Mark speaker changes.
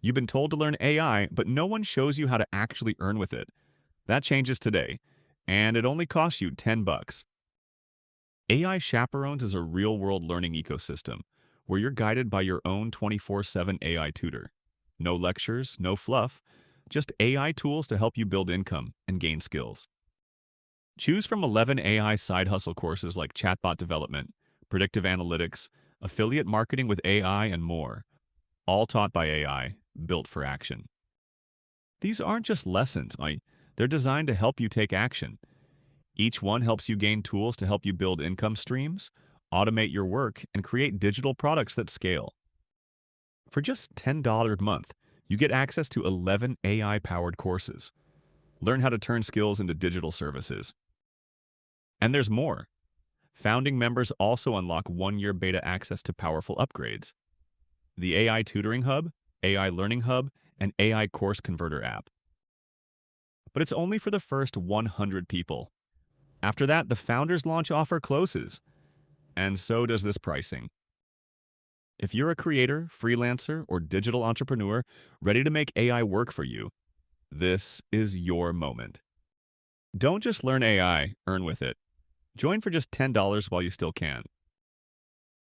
Speaker 1: You've been told to learn AI, but no one shows you how to actually earn with it. That changes today, and it only costs you 10 bucks. AI Chaperones is a real-world learning ecosystem where you're guided by your own 24/7 AI tutor. No lectures, no fluff, just AI tools to help you build income and gain skills. Choose from 11 AI side hustle courses like chatbot development, predictive analytics, affiliate marketing with AI, and more, all taught by AI, built for action. These aren't just lessons, they're designed to help you take action. Each one helps you gain tools to help you build income streams, automate your work, and create digital products that scale. For just $10 a month, you get access to 11 AI-powered courses. Learn how to turn skills into digital services. And there's more. Founding members also unlock one-year beta access to powerful upgrades. The AI Tutoring Hub, AI Learning Hub, and AI Course Converter app. But it's only for the first 100 people. After that, the Founders Launch offer closes. And so does this pricing. If you're a creator, freelancer, or digital entrepreneur ready to make AI work for you, this is your moment. Don't just learn AI, earn with it. Join for just $10 while you still can.